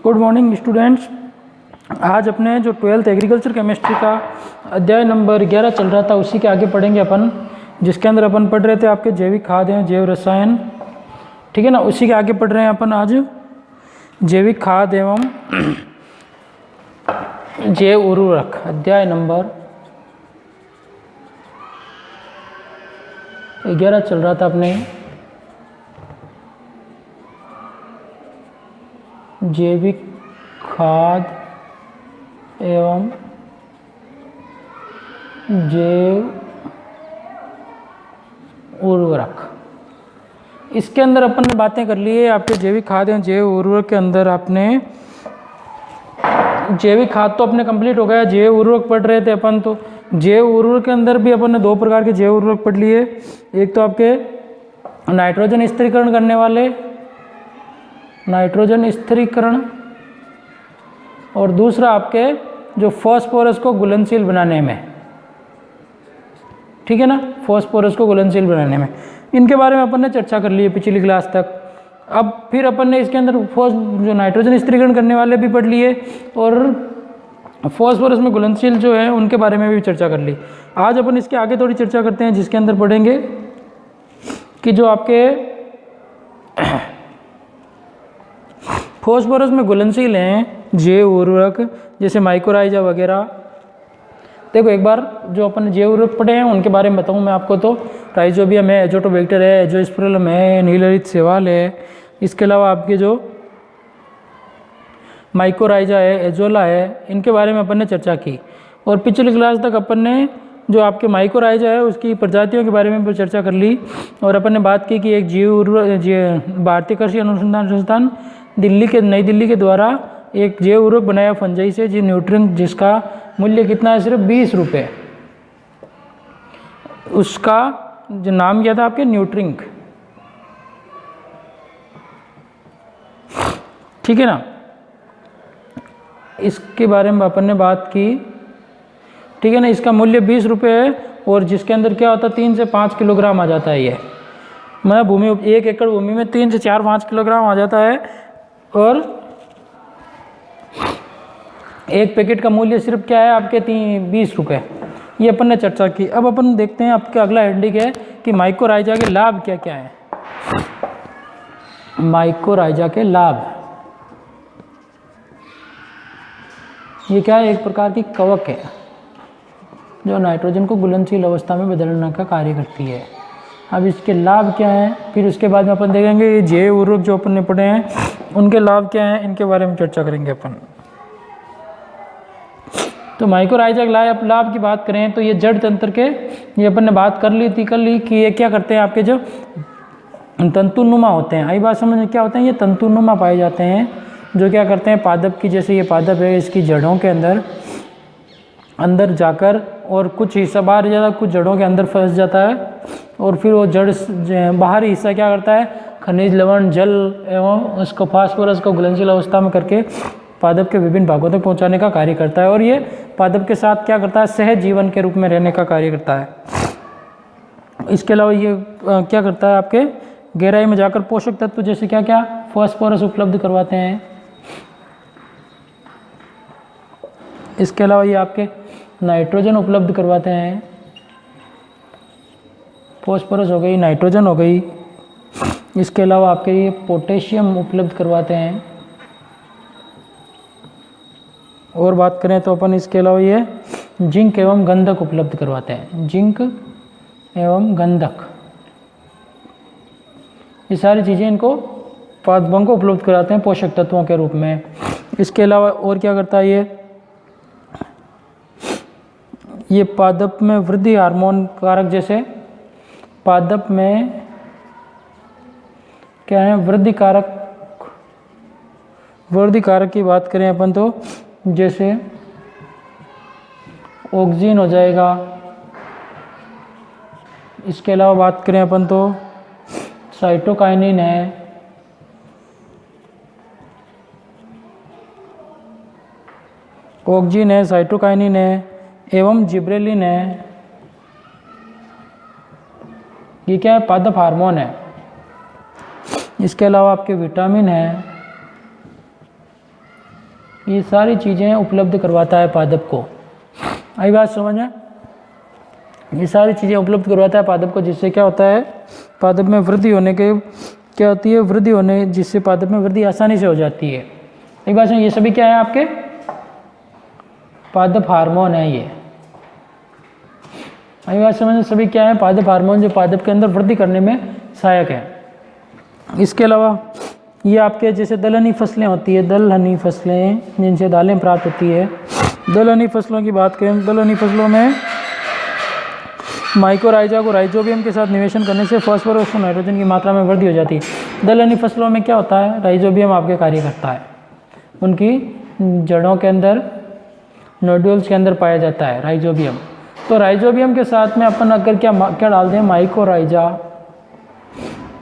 Good morning students. आज अपने जो 12th एग्रीकल्चर केमिस्ट्री का अध्याय नंबर 11 चल रहा था उसी के आगे पढ़ेंगे अपन, जिसके अंदर अपन पढ़ रहे थे आपके जैविक खाद एवं जैव रसायन। ठीक है ना, उसी के आगे पढ़ रहे हैं अपन आज जैविक खाद एवं जैव उर्वरक, अध्याय नंबर 11 चल रहा था अपने। जैविक खाद एवं जैव उर्वरक, इसके अंदर अपन ने बातें कर ली है। आपके जैविक खाद एवं जैव उर्वरक के अंदर आपने जैविक खाद तो अपने कंप्लीट हो गया, जैव उर्वरक पढ़ रहे थे अपन। तो जैव उर्वरक के अंदर भी अपन ने दो प्रकार के जैव उर्वरक पढ़ लिए। एक तो आपके नाइट्रोजन स्थिरीकरण करने वाले, नाइट्रोजन स्थिरीकरण, और दूसरा आपके जो फास्फोरस को घुलनशील बनाने में, ठीक है ना, फास्फोरस को घुलनशील बनाने में, इनके बारे में अपन ने चर्चा कर ली है पिछली क्लास तक। अब फिर अपन ने इसके अंदर जो नाइट्रोजन स्थिरीकरण करने वाले भी पढ़ लिए और फास्फोरस में घुलनशील जो है उनके बारे में भी चर्चा कर ली। आज अपन इसके आगे थोड़ी चर्चा करते हैं, जिसके अंदर पढ़ेंगे कि जो आपके फास्फोरस में घुलनशील हैं जैव उर्वरक, जैसे माइक्रोराइजा वगैरह। देखो एक बार जो अपन जैव उर्वरक पढ़े हैं उनके बारे में बताऊं मैं आपको। तो राइजोबियम है, एजोटोबैक्टर है, एजोस्पिरिलम है, नीलहरित शैवाल है। इसके अलावा आपके जो माइक्रोराइजा है, एजोला है, इनके बारे में अपन ने चर्चा की। और पिछली क्लास तक अपन ने जो आपके माइक्रोराइजा है उसकी प्रजातियों के बारे में चर्चा कर ली। और अपन ने बात की कि एक जैव उर्वरक भारतीय कृषि अनुसंधान संस्थान नई दिल्ली के द्वारा एक जैव उर्वरक बनाया फंजाई से, जी न्यूट्रिएंट, जिसका मूल्य कितना है, सिर्फ 20 रुपये। उसका जो नाम क्या था आपके, न्यूट्रिएंट, ठीक है ना। इसके बारे में अपन ने बात की, ठीक है ना। इसका मूल्य 20 रुपये है और जिसके अंदर क्या होता है 3 से 5 किलोग्राम आ जाता है। ये मतलब भूमि, 1 एकड़ भूमि में 3 से 4-5 किलोग्राम आ जाता है। और एक पैकेट का मूल्य सिर्फ क्या है आपके 20 रुपये। ये अपन ने चर्चा की। अब अपन देखते हैं आपके अगला हेडिंग है कि माइक्रोराइजा के लाभ क्या क्या है। माइक्रोराइजा के लाभ, ये क्या है, एक प्रकार की कवक है जो नाइट्रोजन को घुलनशील अवस्था में बदलने का कार्य करती है। अब इसके लाभ क्या हैं, फिर उसके बाद में अपन देखेंगे ये जैव उर्वरक जो अपन ने पढ़े हैं उनके लाभ क्या हैं, इनके बारे में चर्चा करेंगे अपन। तो माइक्रोराइजा के लाभ की बात करें तो ये जड़ तंत्र के, ये अपन ने बात कर ली कि ये क्या करते हैं, आपके जो तंतुनुमा होते हैं। आई बात समझ में, क्या होते हैं, ये तंतुनुमा पाए जाते हैं, जो क्या करते हैं, पादप की, जैसे ये पादप है, इसकी जड़ों के अंदर जाकर और कुछ हिस्सा बाहर जाता है, कुछ जड़ों के अंदर फंस जाता है। और फिर वो जड़ बाहरी हिस्सा क्या करता है, खनिज, लवण, जल एवं उसको फास्फोरस को घुलनशील अवस्था में करके पादप के विभिन्न भागों तक पहुंचाने का कार्य करता है। और ये पादप के साथ क्या करता है, सहज जीवन के रूप में रहने का कार्य करता है। इसके अलावा ये क्या करता है, आपके गहराई में जाकर पोषक तत्व जैसे क्या क्या, फास्फोरस उपलब्ध करवाते हैं। इसके अलावा ये आपके नाइट्रोजन उपलब्ध करवाते हैं। फास्फोरस हो गई, नाइट्रोजन हो गई। इसके अलावा आपके ये पोटेशियम उपलब्ध करवाते हैं। और बात करें तो अपन इसके अलावा ये जिंक एवं गंधक उपलब्ध करवाते हैं। जिंक एवं गंधक, ये सारी चीज़ें इनको पादपों को उपलब्ध कराते हैं पोषक तत्वों के रूप में। इसके अलावा और क्या करता है, ये पादप में वृद्धि हार्मोन कारक, जैसे पादप में क्या है, वृद्धि कारक की बात करें अपन तो जैसे ऑक्सीन हो जाएगा। इसके अलावा बात करें अपन तो साइटोकाइनिन है, ऑक्सीन है, साइटोकाइनिन है एवं जिब्रेलिन है। ये क्या है, पादप हार्मोन है। इसके अलावा आपके विटामिन है, ये सारी चीज़ें उपलब्ध करवाता है पादप को। आई बात समझ में? ये सारी चीज़ें उपलब्ध करवाता है पादप को, जिससे क्या होता है पादप में वृद्धि होने के क्या होती है वृद्धि होने, जिससे पादप में वृद्धि आसानी से हो जाती है। एक बात समझ, ये सभी क्या है आपके पादप हार्मोन है। ये आई बात समझ, सभी क्या है पादप हार्मोन, जो पादप के अंदर वृद्धि करने में सहायक है। इसके अलावा ये आपके जैसे दलहनी फसलें होती है, दलहनी फसलें जिनसे दालें प्राप्त होती है। दलहनी फसलों की बात करें, दलहनी फसलों में माइकोराइजा को राइजोबियम के साथ निवेशन करने से फास्फोरस और नाइट्रोजन की मात्रा में वृद्धि हो जाती है। दलहनी फसलों में क्या होता है, राइजोबियम आपके कार्य करता है, उनकी जड़ों के अंदर नोड्यूल्स के अंदर पाया जाता है राइजोबियम। तो राइजोबियम के साथ में अपन अगर क्या डालते हैं माइकोराइजा,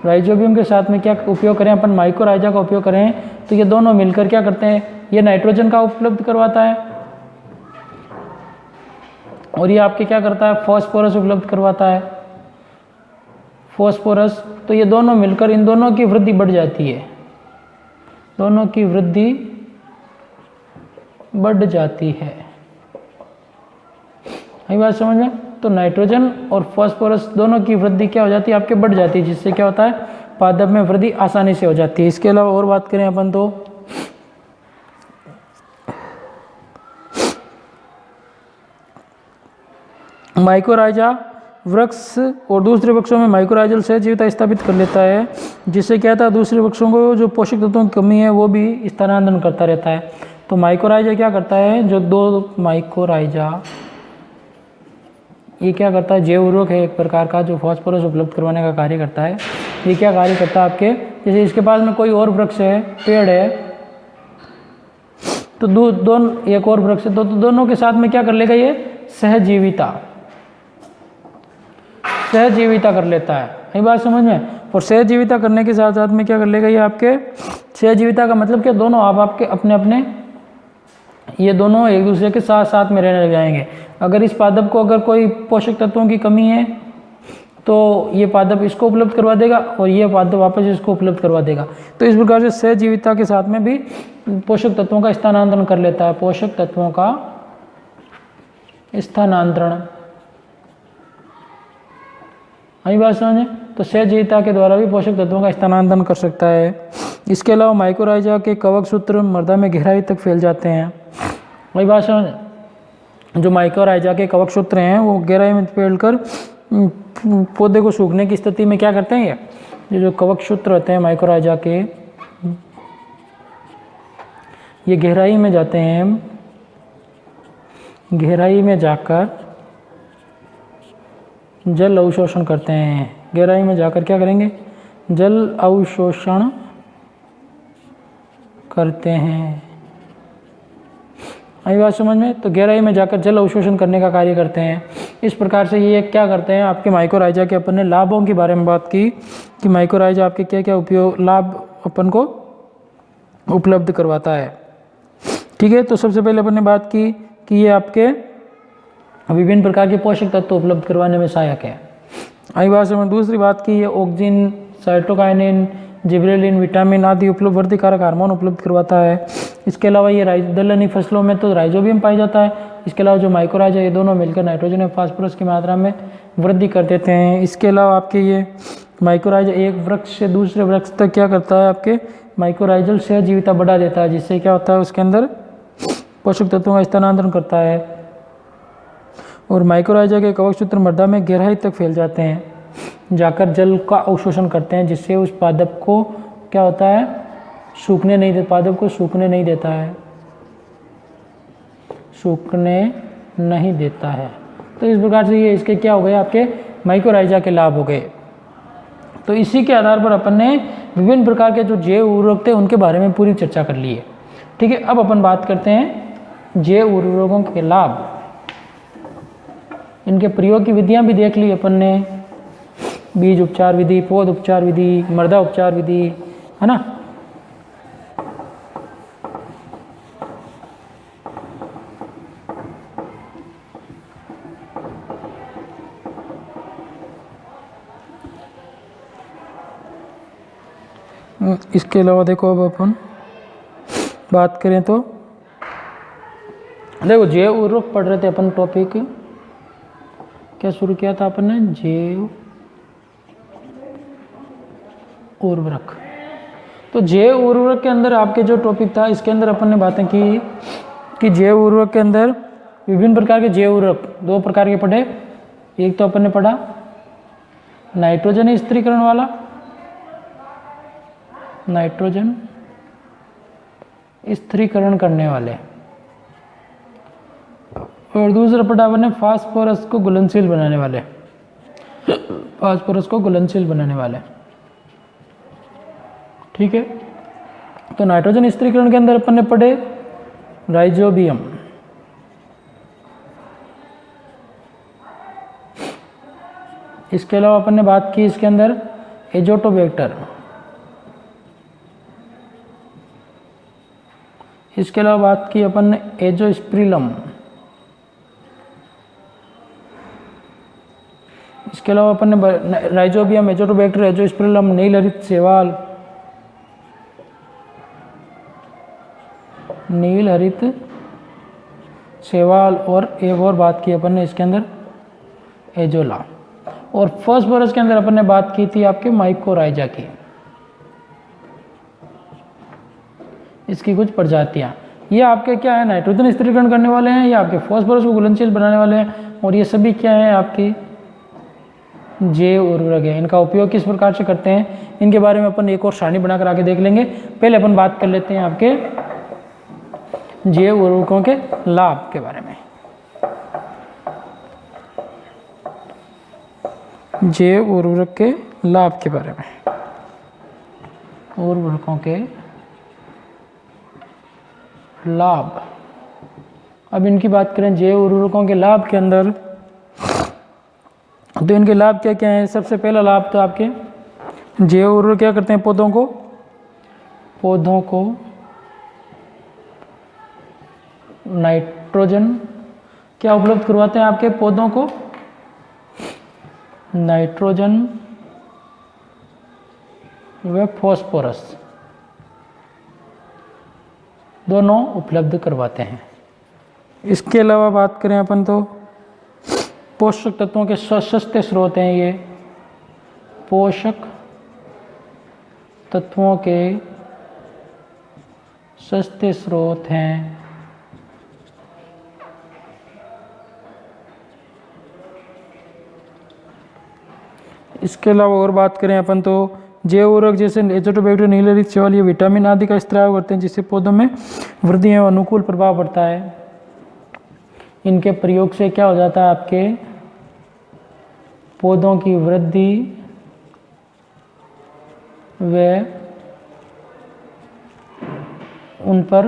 राइजोबियम के साथ में क्या उपयोग करें अपन माइकोराइजा का उपयोग करें, तो ये दोनों मिलकर क्या करते हैं, ये नाइट्रोजन का उपलब्ध करवाता है और ये आपके क्या करता है फॉस्फोरस उपलब्ध करवाता है, फॉस्फोरस। तो ये दोनों मिलकर इन दोनों की वृद्धि बढ़ जाती है, दोनों की वृद्धि बढ़ जाती है। ये बात समझ में? तो नाइट्रोजन और फास्फोरस दोनों की वृद्धि क्या हो जाती है आपके बढ़ जाती है, जिससे क्या होता है पादप में वृद्धि आसानी से हो जाती है। इसके अलावा और बात करें अपन तो माइकोराइजा वृक्ष और दूसरे वृक्षों में माइकोराइजल सहजीविता स्थापित कर लेता है, जिससे क्या था दूसरे वृक्षों को जो पोषक तत्वों की कमी है वो भी स्थानांतरण करता रहता है। तो माइकोराइजा क्या करता है, जो दो माइकोराइजा ये क्या करता है जैव उर्वरक है एक प्रकार का, जो फास्फोरस उपलब्ध करवाने का कार्य करता है। ये क्या कार्य करता है आपके, जैसे इसके पास में कोई और वृक्ष है, पेड़ है, तो दोनों एक और वृक्ष है, तो दोनों के साथ में क्या कर लेगा ये सहजीविता कर लेता है। ये बात समझ में? और सहजीविता करने के साथ साथ में क्या कर लेगा ये आपके सहजीविता का मतलब क्या, दोनों आपके अपने अपने ये दोनों एक दूसरे के साथ साथ में रहने लग जाएंगे। अगर इस पादप को अगर कोई पोषक तत्वों की कमी है तो ये पादप इसको उपलब्ध करवा देगा और ये पादप वापस इसको उपलब्ध करवा देगा। तो इस प्रकार से सहजीविता के साथ में भी पोषक तत्वों का स्थानांतरण कर लेता है, पोषक तत्वों का स्थानांतरण। आई बात समझे? तो सहजीविता के द्वारा भी पोषक तत्वों का स्थानांतरण कर सकता है। इसके अलावा माइकोराइजा के कवक सूत्र मृदा में गहराई तक फैल जाते हैं। वही बात समझ, जो माइकोराइजा के कवक सूत्र हैं वो गहराई में फैलकर पौधे को सूखने की स्थिति में क्या करते हैं, ये जो कवक सूत्र होते हैं माइकोराइजा के, ये गहराई में जाते हैं, गहराई में जाकर जल अवशोषण करते हैं। गहराई में जाकर क्या करेंगे, जल अवशोषण करते हैं। आई बात समझ में? तो गहराई में जाकर जल अवशोषण करने का कार्य करते हैं। इस प्रकार से ये क्या करते हैं आपके माइकोराइजा के, अपन ने लाभों के बारे में बात की कि माइकोराइजा आपके क्या क्या उपयोग लाभ अपन को उपलब्ध करवाता है। ठीक है, तो सबसे पहले अपन ने बात की कि ये आपके विभिन्न प्रकार के पोषक तत्व उपलब्ध करवाने में सहायक है। आई बात समझ। दूसरी बात की ये ऑक्सीजन, साइटोकाइनिन, जिबरेलिन, विटामिन आदि उपलब्ध वृद्धिकारक हार्मोन उपलब्ध करवाता है। इसके अलावा ये दलहनी फसलों में तो राइजोबियम पाया जाता है। इसके अलावा जो माइकोराइजा ये दोनों मिलकर नाइट्रोजन और फास्फोरस की मात्रा में वृद्धि कर देते हैं। इसके अलावा आपके ये माइकोराइजा एक वृक्ष से दूसरे वृक्ष तक क्या करता है आपके माइकोराइजल सहजीविता बढ़ा देता है, जिससे क्या होता है उसके अंदर पोषक तत्वों का स्थानांतरण करता है। और माइकोराइजा के कवक सूत्र मृदा में गहराई तक फैल जाते हैं, जाकर जल का अवशोषण करते हैं, जिससे उस पादप को क्या होता है सूखने नहीं देता, पादप को सूखने नहीं देता है, सूखने नहीं देता है। तो इस प्रकार से ये इसके क्या हो गए आपके माइकोराइजा के लाभ हो गए। तो इसी के आधार पर अपन ने विभिन्न प्रकार के जो जैव उर्वरक थे उनके बारे में पूरी चर्चा कर ली है। ठीक है, अब अपन बात करते हैं जैव उर्वरकों के लाभ। इनके प्रयोग की विधियां भी देख ली अपन ने, बीज उपचार विधि, पौध उपचार विधि, मृदा उपचार विधि, है ना। इसके अलावा देखो अब अपन बात करें तो देखो जैव उर्वरक पढ़ रहे थे अपन, टॉपिक क्या शुरू किया था अपन ने, जैव उर्वरक। तो जैव उर्वरक के अंदर आपके जो टॉपिक था, इसके अंदर अपन ने बातें की कि जैव उर्वरक के अंदर विभिन्न प्रकार के जैव उर्वरक, दो प्रकार के पढ़े। एक तो अपन ने पढ़ा नाइट्रोजन स्थिरीकरण वाला, नाइट्रोजन स्थिरीकरण करने वाले, और दूसरा पढ़ा अपन ने फास्फोरस को घुलनशील बनाने वाले, फास्फोरस को घुलनशील बनाने वाले। ठीक है, तो नाइट्रोजन स्थिरीकरण के अंदर अपन ने पढ़े राइजोबियम, इसके अलावा अपन ने बात की इसके अंदर एजोटोबैक्टर, इसके अलावा बात की अपन ने एजोस्पिरिलम, इसके अलावा अपन ने राइजोबियम, एजोटोबैक्टर, एजोस्पिरिलम, नील हरित शैवाल, नील हरित शैवाल, और एक और बात की अपन ने इसके अंदर एजोला। और फास्फोरस के अंदर अपन ने बात की थी आपके माइकोराइजा की, इसकी कुछ प्रजातियां। ये आपके क्या है, नाइट्रोजन स्थिरीकरण करने वाले हैं, ये आपके फास्फोरस को घुलनशील बनाने वाले हैं, और ये सभी क्या है आपकी जैव उर्वरक है। इनका उपयोग किस प्रकार से करते हैं, इनके बारे में अपन एक और सारणी बनाकर आगे देख लेंगे। पहले अपन बात कर लेते हैं आपके जैव उर्वरकों के लाभ के बारे में। जैव उर्वरक के लाभ के बारे में, उर्वरकों के लाभ। अब इनकी बात करें जैव उर्वरकों के लाभ के अंदर, तो इनके लाभ क्या क्या हैं। सबसे पहला लाभ तो आपके जैव उर्वरक क्या करते हैं, पौधों को नाइट्रोजन क्या उपलब्ध करवाते हैं, आपके पौधों को नाइट्रोजन व फास्फोरस दोनों उपलब्ध करवाते हैं। इसके अलावा बात करें अपन तो पोषक तत्वों के सस्ते स्रोत हैं, ये पोषक तत्वों के सस्ते स्रोत हैं। इसके अलावा और बात करें अपन तो जैव उर्वरक जैसे एजोटोबैक्टर, नील हरित शैवाल, ये विटामिन आदि का स्त्राव करते हैं, जिससे पौधों में वृद्धि एवं अनुकूल प्रभाव पड़ता है। इनके प्रयोग से क्या हो जाता है, आपके पौधों की वृद्धि व उन पर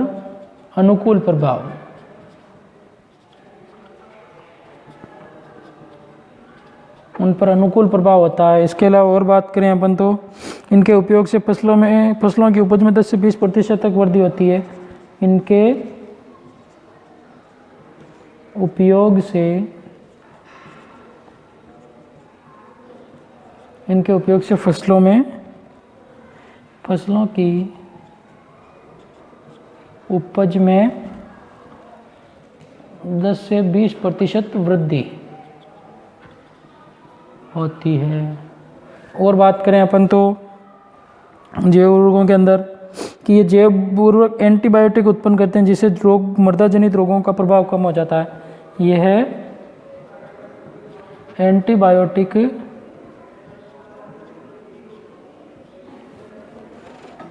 अनुकूल प्रभाव, उन पर अनुकूल प्रभाव होता है। इसके अलावा और बात करें अपन तो इनके उपयोग से फसलों की उपज में 10 से 20% तक वृद्धि होती है। इनके उपयोग से फसलों की उपज में 10 से 20% वृद्धि होती है। और बात करें अपन तो जैव उर्वरकों के अंदर कि ये जैव उर्वरक एंटीबायोटिक उत्पन्न करते हैं, जिससे मृदा जनित रोगों का प्रभाव कम हो जाता है। यह है एंटीबायोटिक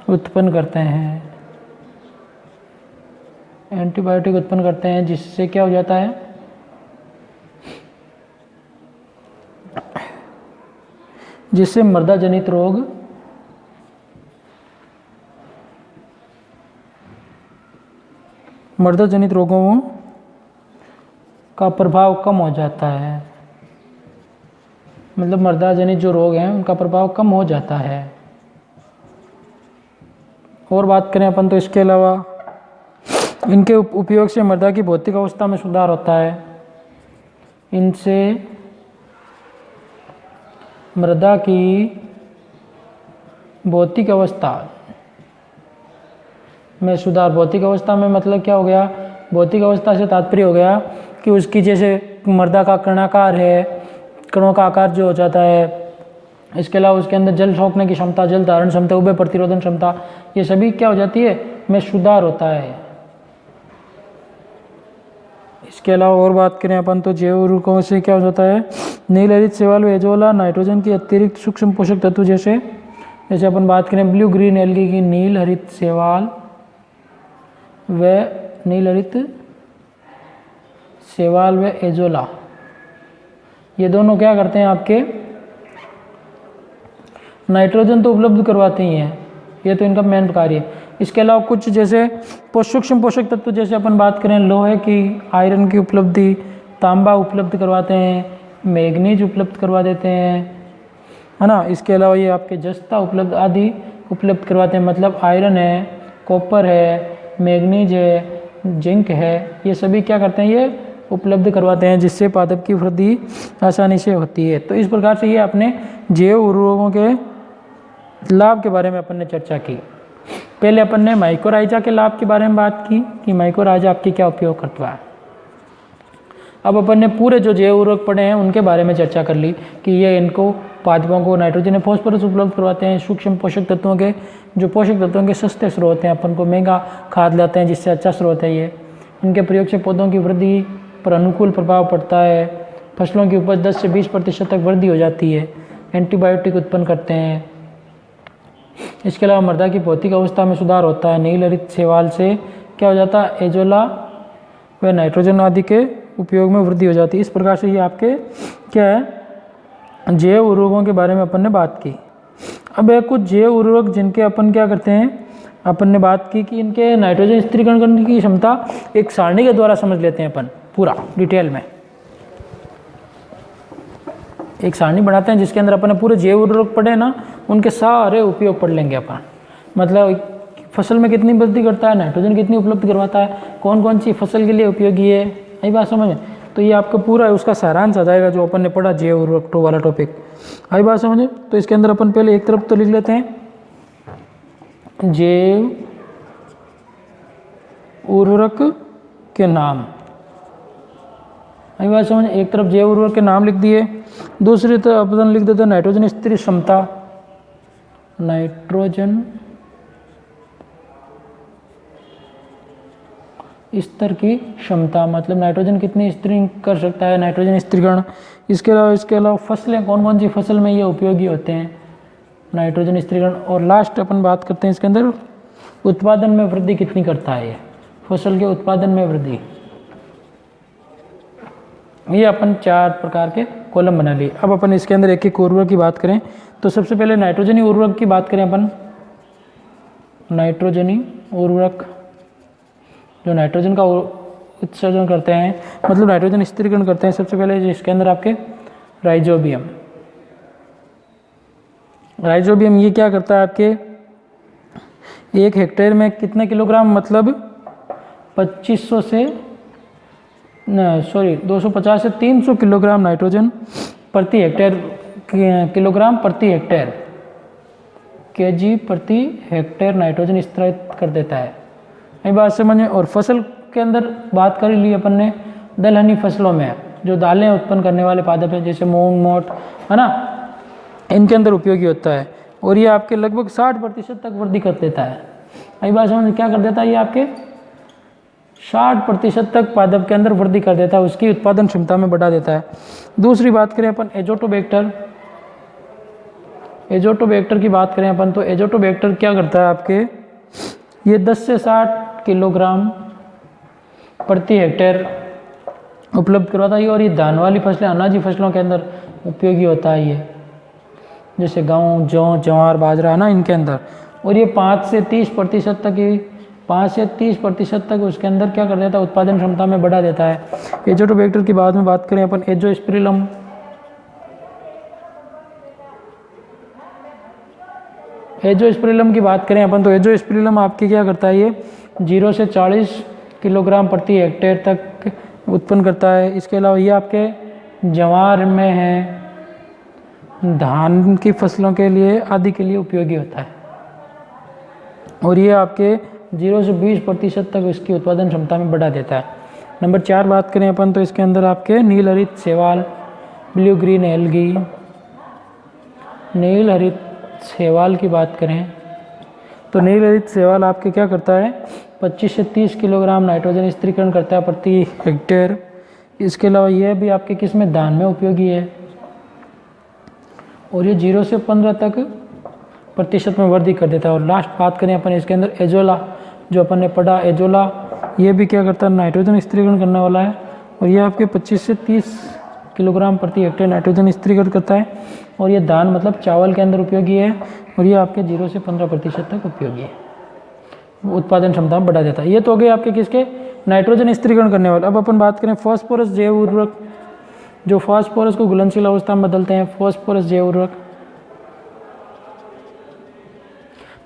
उत्पन्न करते हैं, एंटीबायोटिक उत्पन्न करते हैं, जिससे क्या हो जाता है, जिससे मृदा जनित रोग रोगों का प्रभाव कम हो जाता है। मतलब मृदा जनित जो रोग हैं उनका प्रभाव कम हो जाता है। और बात करें अपन तो इसके अलावा इनके उपयोग से मृदा की भौतिक अवस्था में सुधार होता है। इनसे मृदा की भौतिक अवस्था में सुधार, भौतिक अवस्था में मतलब क्या हो गया, भौतिक अवस्था से तात्पर्य हो गया कि उसकी जैसे मृदा का कणाकार है, कणों का आकार जो हो जाता है, इसके अलावा उसके अंदर जल सोखने की क्षमता, जल धारण क्षमता, उभय प्रतिरोधन क्षमता, ये सभी क्या हो जाती है, में सुधार होता है। इसके अलावा और बात करें अपन तो जैव उर्वरकों से क्या हो जाता है, नील हरित शैवाल व एजोला नाइट्रोजन की अतिरिक्त सूक्ष्म पोषक तत्व जैसे अपन बात करें ब्लू ग्रीन एल्गी की नील हरित शैवाल व एजोला, ये दोनों क्या करते हैं, आपके नाइट्रोजन तो उपलब्ध करवाते ही हैं, ये तो इनका मेन कार्य है। इसके अलावा कुछ जैसे सूक्ष्म पोषक तत्व जैसे अपन बात करें लोहे की, आयरन की उपलब्धि, तांबा उपलब्ध करवाते हैं, मैग्नीज उपलब्ध करवा देते हैं, है ना। इसके अलावा ये आपके जस्ता आदि उपलब्ध करवाते हैं, मतलब आयरन है, कॉपर है, मैग्नीज है, जिंक है, ये सभी क्या करते हैं, ये उपलब्ध करवाते हैं, जिससे पादप की वृद्धि आसानी से होती है। तो इस प्रकार से ये अपने जैव उर्वरकों के लाभ के बारे में अपन ने चर्चा की। पहले अपन ने माइकोराइजा के लाभ के बारे में बात की कि माइकोराइजा आपकी क्या उपयोग करता है। अब अपन ने पूरे जो जैव उर्वरक पढ़े हैं उनके बारे में चर्चा कर ली कि ये इनको पादपों को नाइट्रोजन फॉस्फोरस उपलब्ध करवाते हैं, सूक्ष्म पोषक तत्वों के जो पोषक तत्वों के सस्ते स्रोत हैं, अपन को महंगा खाद लाते हैं जिससे अच्छा स्रोत है ये। इनके प्रयोग से पौधों की वृद्धि पर अनुकूल प्रभाव पड़ता है, फसलों की उपज 10 से 20% तक वृद्धि हो जाती है, एंटीबायोटिक उत्पन्न करते हैं। इसके अलावा मृदा की भौतिक अवस्था में सुधार होता है। नील हरित शैवाल से क्या हो जाता है, एजोला व नाइट्रोजन आदि के उपयोग में वृद्धि हो जाती है। इस प्रकार से ये आपके क्या है, जैव उर्वरकों के बारे में अपन ने बात की। अब है कुछ जैव उर्वरक जिनके अपन क्या करते हैं, अपन ने बात की कि इनके नाइट्रोजन स्थिरीकरण करने की क्षमता एक सारणी के द्वारा समझ लेते हैं अपन पूरा डिटेल में। एक सारणी बनाते हैं जिसके अंदर अपन ने पूरे जैव उर्वरक पढ़े ना, उनके सारे उपयोग पढ़ लेंगे अपन। मतलब फसल में कितनी वृद्धि करता है, नाइट्रोजन कितनी उपलब्ध करवाता है, कौन कौन सी फसल के लिए उपयोगी है, यही बात समझ में। तो ये आपका पूरा उसका सारांश आ जाएगा जो अपन ने पढ़ा जैव उर्वरक वाला टॉपिक। आई बात समझे। तो इसके अंदर अपन पहले एक तरफ तो लिख लेते हैं जैव उर्वरक के नाम। आई बात समझ। एक तरफ जैव उर्वरक के नाम लिख दिए, दूसरी तरफ अपन लिख देते हैं नाइट्रोजन स्थिर क्षमता। नाइट्रोजन स्तर की क्षमता मतलब नाइट्रोजन कितनी स्थिरीकरण कर सकता है, नाइट्रोजन स्थिरीकरण। इसके अलावा फसलें कौन कौन सी फसल में ये उपयोगी होते हैं, नाइट्रोजन स्थिरीकरण। और लास्ट अपन बात करते हैं इसके अंदर उत्पादन में वृद्धि कितनी करता है ये, फसल के उत्पादन में वृद्धि। ये अपन 4 प्रकार के कॉलम बना लिए। अब अपन इसके अंदर एक एक उर्वरक की बात करें तो सबसे पहले नाइट्रोजनी उर्वरक की बात करें अपन। नाइट्रोजनी उर्वरक जो नाइट्रोजन का उत्सर्जन करते हैं, मतलब नाइट्रोजन स्थिरीकरण करते हैं। सबसे पहले इसके अंदर आपके राइजोबियम। राइजोबियम ये क्या करता है, आपके 1 हेक्टेयर में कितने किलोग्राम, मतलब 250 से 300 किलोग्राम नाइट्रोजन प्रति हेक्टेयर, किलोग्राम प्रति हेक्टेयर, केजी प्रति हेक्टेयर नाइट्रोजन स्थिरित कर देता है। ये बात समझें। और फसल के अंदर बात कर ली अपन ने, दलहनी फसलों में जो दालें उत्पन्न करने वाले पादप हैं जैसे मूंग, मोट, है ना, इनके अंदर उपयोगी होता है। और ये आपके लगभग 60% तक वृद्धि कर देता है। ये बात समझ। क्या कर देता है ये आपके 60% तक पादप के अंदर वृद्धि कर देता है, उसकी उत्पादन क्षमता में बढ़ा देता है। दूसरी बात करें अपन एजोटोबैक्टर। एजोटोबैक्टर की बात करें अपन तो एजोटोबैक्टर क्या करता है आपके, ये 10 से 60 किलोग्राम प्रति हेक्टेयर उपलब्ध करवाता है। और ये धान वाली फसलें, अनाजी फसलों के अंदर उपयोगी होता है ये, जैसे गेहूँ, जौ, ज्वार, बाजरा, है ना, इनके अंदर। और ये 5 से 30% तक उसके अंदर क्या कर देता है, उत्पादन क्षमता में बढ़ा देता है। एजोटोबैक्टर की बाद में बात करें अपन एजोस्पिरिलम। एजोस्पिरिलम की बात करें अपन तो एजोस्पिरिलम आपके क्या करता है, ये 0 से 40 किलोग्राम प्रति हेक्टेयर तक उत्पन्न करता है। इसके अलावा ये आपके ज्वार में है, धान की फसलों के लिए आदि के लिए उपयोगी होता है। और ये आपके 0 से 20% तक इसकी उत्पादन क्षमता में बढ़ा देता है। नंबर 4 बात करें अपन तो इसके अंदर आपके नील हरित शैवाल, ब्लू ग्रीन एल्गी। नील हरित शैवाल की बात करें तो नील हरित शैवाल आपके क्या करता है, 25 से 30 किलोग्राम नाइट्रोजन स्थिरीकरण करता है प्रति हेक्टेयर। इसके अलावा यह भी आपके किस में, धान में उपयोगी है। और ये 0 से 15 तक प्रतिशत में वृद्धि कर देता है। और लास्ट बात करें अपन इसके अंदर एजोला, जो अपन ने पढ़ा एजोला, ये भी क्या करता है, नाइट्रोजन स्थिरीकरण करने वाला है। और ये आपके 25 से 30 किलोग्राम प्रति हेक्टेयर नाइट्रोजन स्थिरीकरण करता है। और ये धान मतलब चावल के अंदर उपयोगी है। और ये आपके 0 से 15% तक उपयोगी है, उत्पादन क्षमता में बढ़ा देता है। ये तो हो गए आपके किसके, नाइट्रोजन स्थिरीकरण करने वाले। अब अपन बात करें फास्फोरस जैव उर्वरक, जो फास्फोरस को घुलनशील अवस्था में बदलते हैं, फास्फोरस जैव उर्वरक।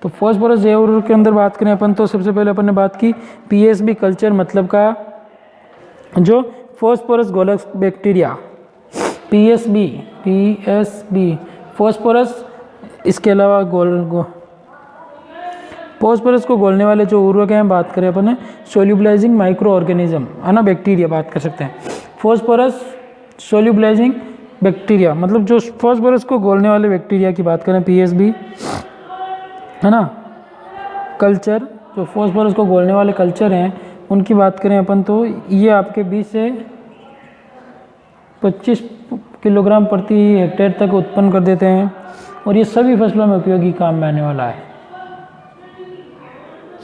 तो फास्फोरस जैव उर्वरक के अंदर बात करें अपन तो सबसे पहले अपन ने बात की पीएसबी कल्चर, मतलब का जो फास्फोरस गोलक बैक्टीरिया, पीएसबी फास्फोरस। इसके अलावा फास्फोरस को घोलने वाले जो उर्वरक हैं, बात करें अपन सोल्यूबलाइजिंग माइक्रो ऑर्गेनिज्म, है ना, बैक्टीरिया बात कर सकते हैं। फास्फोरस सोल्यूबलाइजिंग बैक्टीरिया, मतलब जो फास्फोरस को घोलने वाले बैक्टीरिया की बात करें, पीएसबी, है ना। कल्चर, जो फास्फोरस को घोलने वाले कल्चर हैं, उनकी बात करें अपन तो ये आपके 20 से 25 किलोग्राम प्रति हेक्टेयर तक उत्पन्न कर देते हैं। और ये सभी फसलों में उपयोगी काम में आने वाला है,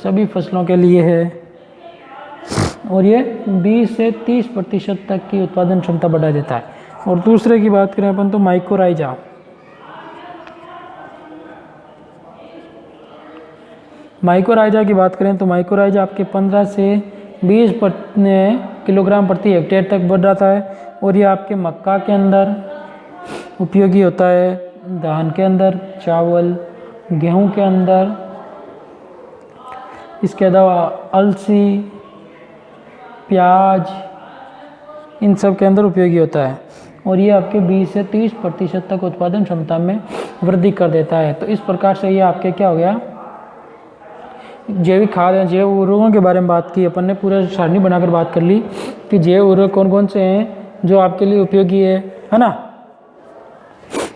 सभी फसलों के लिए है। और ये 20 से 30% तक की उत्पादन क्षमता बढ़ा देता है। और दूसरे की बात करें अपन तो माइकोराइजा, माइकोराइजा की बात करें तो माइकोराइजा आपके 15 से 20 किलोग्राम प्रति हेक्टेयर तक बढ़ जाता है। और ये आपके मक्का के अंदर उपयोगी होता है, धान के अंदर, चावल, गेहूं के अंदर, इसके अलावा अलसी, प्याज, इन सब के अंदर उपयोगी होता है। और ये आपके 20 से 30% तक उत्पादन क्षमता में वृद्धि कर देता है। तो इस प्रकार से ये आपके क्या हो गया, जैविक खाद हैं, जैव उर्वरकों के बारे में बात की अपन ने, पूरा सारणी बनाकर बात कर ली कि जैव उर्वरक कौन कौन से हैं जो आपके लिए उपयोगी है ना।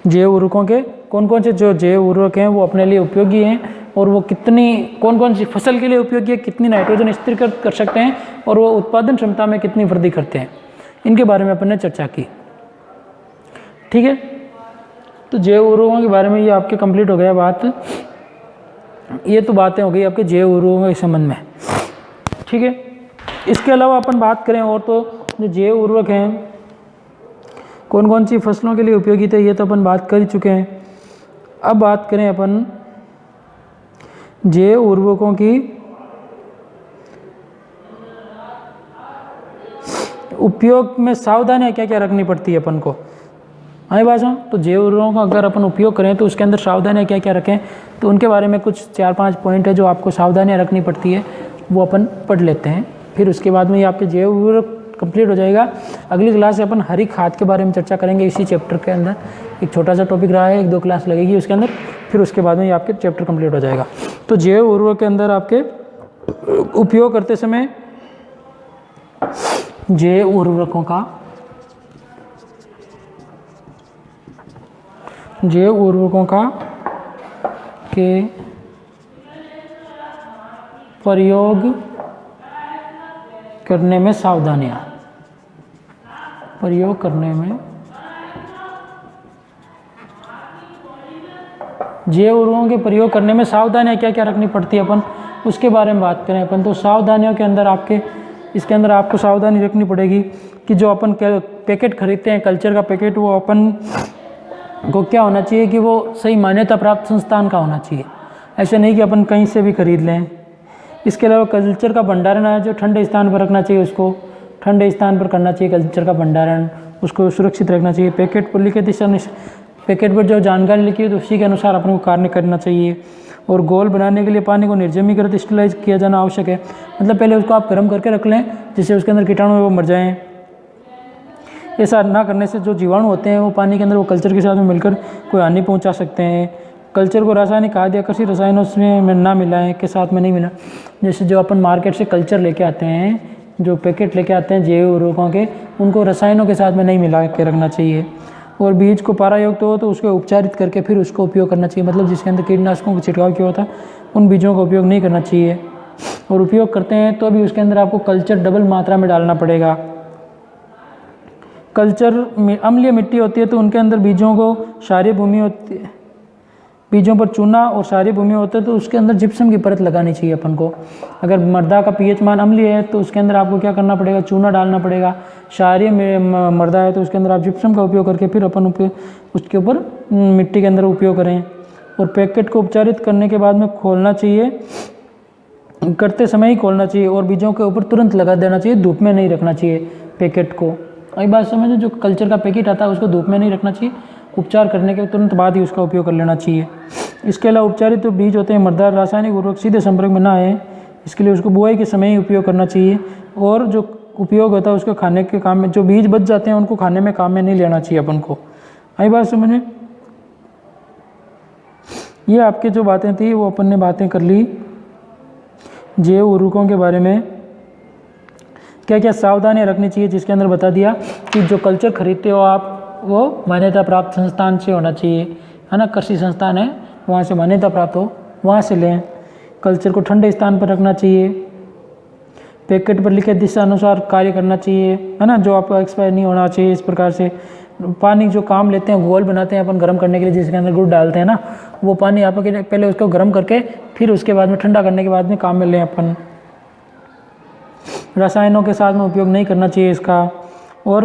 जैव उर्वरकों के कौन कौन से जो जैव उर्वरक हैं वो अपने लिए उपयोगी हैं, और वो कितनी कौन कौन सी फसल के लिए उपयोगी है, कितनी नाइट्रोजन स्थिरीकृत कर सकते हैं, और वो उत्पादन क्षमता में कितनी वृद्धि करते हैं, इनके बारे में अपन ने चर्चा की। ठीक है, तो जैव उर्वरकों के बारे में ये आपके कंप्लीट हो गया बात। ये तो बातें हो गई आपके जैव उर्वरकों के संबंध में। ठीक है, इसके अलावा अपन बात करें और तो जो जैव उर्वरक हैं कौन कौन सी फसलों के लिए उपयोगी थे, ये तो अपन बात कर ही चुके हैं। अब बात करें अपन जैव उर्वरकों की उपयोग में सावधानियां क्या क्या रखनी पड़ती है अपन को, आई बात। तो जैव उर्वरकों का अगर अपन उपयोग करें तो उसके अंदर सावधानियां क्या क्या रखें, तो उनके बारे में कुछ 4-5 पॉइंट है जो आपको सावधानियां रखनी पड़ती है, वो अपन पढ़ लेते हैं। फिर उसके बाद में ये आपके जैव उर्वरक कंप्लीट हो जाएगा। अगली क्लास से अपन हरी खाद के बारे में चर्चा करेंगे, इसी चैप्टर के अंदर। एक छोटा सा टॉपिक रहा है, 1-2 क्लास लगेगी उसके अंदर, फिर उसके बाद में ये आपके चैप्टर कंप्लीट हो जाएगा। तो जैव उर्वरक के अंदर आपके उपयोग करते समय जैव उर्वरकों का के प्रयोग करने में सावधानियां, प्रयोग करने में जैव उर्वरकों के प्रयोग करने में सावधानियां क्या क्या रखनी पड़ती है अपन, उसके बारे में बात करें अपन। तो सावधानियों के अंदर आपके इसके अंदर आपको सावधानी रखनी पड़ेगी कि जो अपन पैकेट खरीदते हैं, कल्चर का पैकेट, वो अपन को क्या होना चाहिए कि वो सही मान्यता प्राप्त संस्थान का होना चाहिए, ऐसे नहीं कि अपन कहीं से भी खरीद लें। इसके अलावा कल्चर का भंडारण है जो ठंडे स्थान पर रखना चाहिए, उसको ठंडे स्थान पर करना चाहिए कल्चर का भंडारण, उसको सुरक्षित रखना चाहिए। पैकेट पर लिखे पैकेट पर जो जानकारी लिखी है तो उसी के अनुसार अपन को कार्य करना चाहिए। और घोल बनाने के लिए पानी को निर्जमीकृत स्टेरिलाइज किया जाना आवश्यक है, मतलब पहले उसको आप गर्म करके रख लें जिससे उसके अंदर कीटाणु वो मर जाएँ। ऐसा ना करने से जो जीवाणु होते हैं वो पानी के अंदर वो कल्चर के साथ में मिलकर कोई हानि पहुंचा सकते हैं। कल्चर को रासायनिक खाद या कृषि रसायनों में ना मिलाएं, के साथ में नहीं मिला। जैसे जो अपन मार्केट से कल्चर लेके आते हैं, जो पैकेट लेके आते हैं जैव उर्वरकों के, उनको रसायनों के साथ में नहीं मिला के रखना चाहिए। और बीज को पारायुक्त हो तो उसको उपचारित करके फिर उसको उपयोग करना चाहिए, मतलब जिसके अंदर कीटनाशकों का छिड़काव किया होता है उन बीजों का उपयोग नहीं करना चाहिए। और उपयोग करते हैं तो भी उसके अंदर आपको कल्चर डबल मात्रा में डालना पड़ेगा। कल्चर में अम्लीय मिट्टी होती है तो उनके अंदर बीजों को क्षारीय भूमि होती है, बीजों पर चूना और क्षारीय भूमि होता है तो उसके अंदर जिप्सम की परत लगानी चाहिए अपन को। अगर मृदा का पीएच मान अम्लीय है तो उसके अंदर आपको क्या करना पड़ेगा, चूना डालना पड़ेगा। क्षारीय मृदा है तो उसके अंदर आप जिप्सम का उपयोग करके फिर अपन उसके ऊपर मिट्टी के अंदर उपयोग करें। और पैकेट को उपचारित करने के बाद में खोलना चाहिए, करते समय ही खोलना चाहिए और बीजों के ऊपर तुरंत लगा देना चाहिए, धूप में नहीं रखना चाहिए पैकेट को। अभी बात समझो, जो कल्चर का पैकेट आता है उसको धूप में नहीं रखना चाहिए, उपचार करने के तुरंत बाद ही उसका उपयोग कर लेना चाहिए। इसके अलावा उपचारित जो बीज होते हैं मृदा रासायनिक उर्वरक सीधे संपर्क में ना आए, इसके लिए उसको बुआई के समय ही उपयोग करना चाहिए। और जो उपयोग होता है उसको खाने के काम में, जो बीज बच जाते हैं उनको खाने में काम में नहीं लेना चाहिए अपन को। आई बात समझ में? ये आपके जो बातें थी वो अपन ने बातें कर ली जैव उर्वरकों के बारे में, क्या क्या सावधानियां रखनी चाहिए, जिसके अंदर बता दिया कि जो कल्चर खरीदते हो आप वो मान्यता प्राप्त संस्थान से होना चाहिए, है ना। कृषि संस्थान है वहाँ से मान्यता प्राप्त हो, वहाँ से लें। कल्चर को ठंडे स्थान पर रखना चाहिए, पैकेट पर लिखे दिशा अनुसार कार्य करना चाहिए, है ना, जो आपका एक्सपायर नहीं होना चाहिए। इस प्रकार से पानी जो काम लेते हैं, घोल बनाते हैं अपन गर्म करने के लिए, जिसके अंदर गुड़ डालते हैं ना, वो पानी आप पहले उसको गर्म करके फिर उसके बाद में ठंडा करने के बाद में काम में लें अपन। रसायनों के साथ में उपयोग नहीं करना चाहिए इसका। और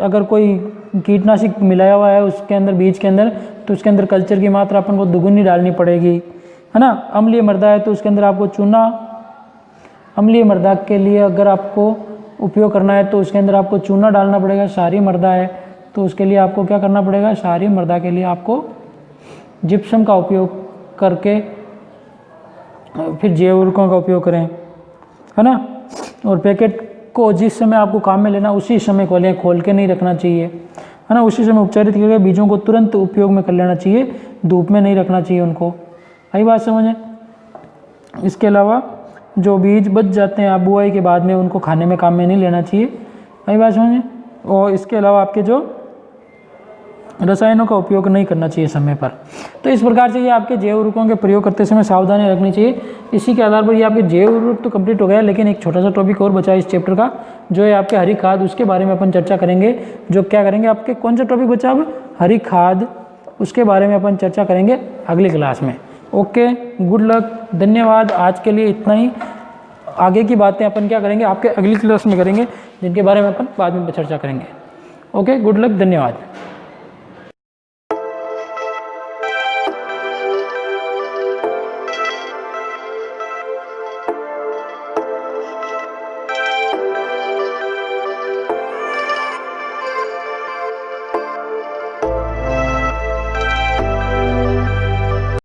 अगर कोई कीटनाशक मिलाया हुआ है उसके अंदर, बीज के अंदर, तो उसके अंदर कल्चर की मात्रा अपन को दुगुनी डालनी पड़ेगी, है ना। अम्लीय मृदा है तो उसके अंदर आपको चूना, अम्लीय मृदा के लिए अगर आपको उपयोग करना है तो उसके अंदर आपको चूना डालना पड़ेगा। क्षारीय मृदा है तो उसके लिए आपको क्या करना पड़ेगा, क्षारीय मृदा के लिए आपको जिप्सम का उपयोग करके फिर जैव उर्वरकों का उपयोग करें, है ना। और पैकेट को जिस समय आपको काम में लेना उसी समय खोलें, खोल के नहीं रखना चाहिए, है ना। उसी समय उपचारित करके बीजों को तुरंत उपयोग में कर लेना चाहिए, धूप में नहीं रखना चाहिए उनको। आई बात समझें? इसके अलावा जो बीज बच जाते हैं आप बुआई के बाद में, उनको खाने में काम में नहीं लेना चाहिए। आई बात समझें? और इसके अलावा आपके जो रसायनों का उपयोग नहीं करना चाहिए समय पर। तो इस प्रकार से ये आपके जैव उर्वरकों के प्रयोग करते समय सावधानी रखनी चाहिए। इसी के आधार पर ये आपके जैव उर्वरक तो कंप्लीट हो गया, लेकिन एक छोटा सा टॉपिक और बचा है इस चैप्टर का, जो है आपके हरी खाद। उसके बारे में अपन चर्चा करेंगे। जो क्या करेंगे, आपके कौन सा टॉपिक बचा अब, हरी खाद, उसके बारे में अपन चर्चा करेंगे अगली क्लास में। ओके, गुड लक, धन्यवाद। आज के लिए इतना ही। आगे की बातें अपन क्या करेंगे आपके अगली क्लास में करेंगे, जिनके बारे में अपन बाद में चर्चा करेंगे। ओके, गुड लक, धन्यवाद।